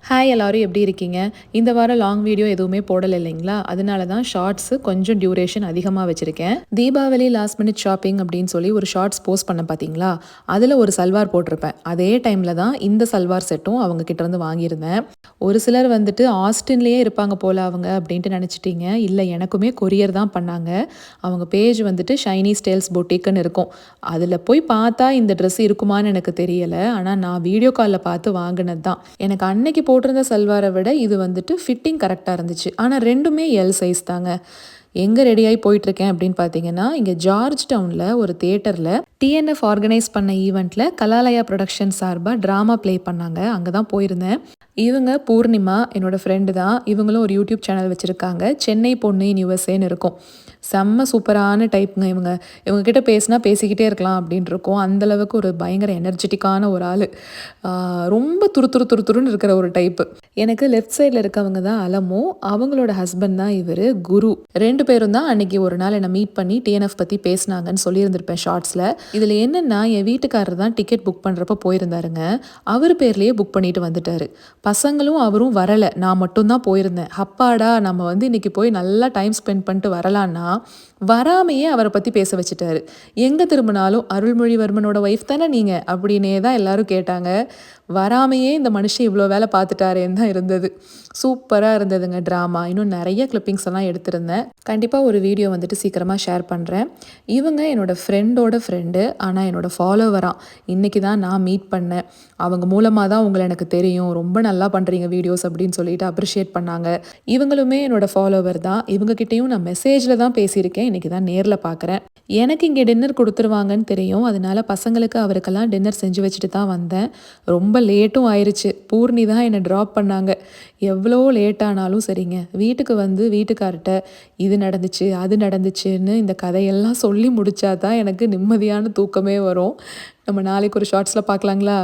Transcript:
Hi எல்லாரும் எப்படி இருக்கீங்க? இந்த வாரம் லாங் வீடியோ எதுவுமே போடல இல்லைங்களா? அதனால தான் ஷார்ட்ஸு கொஞ்சம் டியூரேஷன் அதிகமாக வச்சுருக்கேன். தீபாவளி லாஸ்ட் மினிட் ஷாப்பிங் அப்படின்னு சொல்லி ஒரு ஷார்ட்ஸ் போஸ்ட் பண்ண பார்த்தீங்களா? அதில் ஒரு சல்வார் போட்டிருப்பேன். அதே டைமில் தான் இந்த சல்வார் செட்டும் அவங்க கிட்ட இருந்து வாங்கியிருந்தேன். ஒரு சிலர் வந்துட்டு ஆஸ்டின்லேயே இருப்பாங்க போல அவங்க அப்படின்ட்டு நினச்சிட்டீங்க. இல்லை, எனக்குமே கொரியர் தான் பண்ணாங்க. அவங்க பேஜ் வந்துட்டு ஷைனி ஸ்டைல்ஸ் பொட்டிக்குன்னு இருக்கும். அதில் போய் பார்த்தா இந்த ட்ரெஸ் இருக்குமான்னு எனக்கு தெரியலை. ஆனால் நான் வீடியோ காலில் பார்த்து வாங்கினது தான். எனக்கு அன்னைக்கு போட்டிருந்த சல்வாரை விட இது வந்துட்டு ஃபிட்டிங் கரெக்டாக இருந்துச்சு. ஆனால் ரெண்டுமே எல் சைஸ் தாங்க. எங்கே ரெடியாகி போயிட்டுருக்கேன் அப்படின்னு பார்த்தீங்கன்னா, இங்கே ஜார்ஜ் டவுனில் ஒரு தியேட்டரில் டிஎன்எஃப் ஆர்கனைஸ் பண்ண ஈவெண்ட்டில் கலாலயா ப்ரொடக்ஷன் சார்பாக ட்ராமா ப்ளே பண்ணாங்க. அங்கே தான் போயிருந்தேன். இவங்க பூர்ணிமா என்னோடய ஃப்ரெண்டு தான். இவங்களும் ஒரு யூடியூப் சேனல் வச்சுருக்காங்க. சென்னை பொண்ணு இன் யுஎஸ்ஏன்னு இருக்கும். செம்ம சூப்பரான டைப்புங்க இவங்க. இவங்ககிட்ட பேசினா பேசிக்கிட்டே இருக்கலாம் அப்படின்னு இருக்கும். அந்தளவுக்கு ஒரு பயங்கர எனர்ஜெட்டிக்கான ஒரு ஆள். ரொம்ப துருத்துருன்னு இருக்கிற ஒரு டைப்பு. எனக்கு லெஃப்ட் சைடில் இருக்கவங்க தான் அலமோ, அவங்களோட ஹஸ்பண்ட் தான் இவர் குரு. 2 பேரும் தான் அன்னைக்கு ஒரு நாள் என்னை மீட் பண்ணி டிஎன்எஃப் பற்றி பேசினாங்கன்னு சொல்லியிருந்திருப்பேன் ஷார்ட்ஸில். இதில் என்னென்னா, என் வீட்டுக்காரர் தான் டிக்கெட் புக் பண்ணுறப்ப போயிருந்தாருங்க. அவர் பேர்லேயே புக் பண்ணிட்டு வந்துட்டார். பசங்களும் அவரும் வரலை, நான் மட்டும்தான் போயிருந்தேன். அப்பாடா, நம்ம வந்து இன்றைக்கி போய் நல்லா டைம் ஸ்பெண்ட் பண்ணிட்டு வரலான்னா வராமையே அவரை பற்றி பேச வச்சுட்டாரு. எங்கே திரும்பினாலும் அருள்மொழிவர்மனோட ஒய்ஃப் தானே நீங்கள் அப்படின்னே தான் எல்லாரும் கேட்டாங்க. வராமையே இந்த மனுஷன் இவ்வளோ வேலை பார்த்துட்டாரேன்னு தான் இருந்தது. சூப்பராக இருந்ததுங்க ட்ராமா. இன்னும் நிறைய கிளிப்பிங்ஸ் எல்லாம் எடுத்திருந்தேன். கண்டிப்பாக ஒரு வீடியோ வந்துட்டு சீக்கிரமாக ஷேர் பண்ணுறேன். இவங்க என்னோடய ஃப்ரெண்டோட ஃப்ரெண்டு, ஆனால் என்னோடய ஃபாலோவராக. இன்றைக்கி தான் நான் மீட் பண்ணேன். அவங்க மூலமாக தான் உங்களை எனக்கு தெரியும், ரொம்ப நல்லா பண்ணுறீங்க வீடியோஸ் அப்படின்னு சொல்லிட்டு அப்ரிஷியேட் பண்ணாங்க. இவங்களுமே என்னோடய ஃபாலோவர் தான். இவங்ககிட்டையும் நான் மெசேஜில் தான் பேசியிருக்கேன். இன்றைக்கி தான் நேரில் பார்க்குறேன். எனக்கு இங்கே டின்னர் கொடுத்துருவாங்கன்னு தெரியும். அதனால பசங்களுக்கு அவருக்கெல்லாம் டின்னர் செஞ்சு வச்சுட்டு தான் வந்தேன். ரொம்ப லேட்டும் ஆயிடுச்சு. பூர்ணி தான் என்னை ட்ராப் பண்ணாங்க. எவ்வளோ லேட் ஆனாலும் சரிங்க, வீட்டுக்கு வந்து வீட்டுக்கார்ட்ட இது நடந்துச்சு அது நடந்துச்சுன்னு இந்த கதையெல்லாம் சொல்லி முடித்தா தான் எனக்கு நிம்மதியான தூக்கமே வரும். நம்ம நாளைக்கு ஒரு ஷார்ட்ஸில் பார்க்கலாங்களா?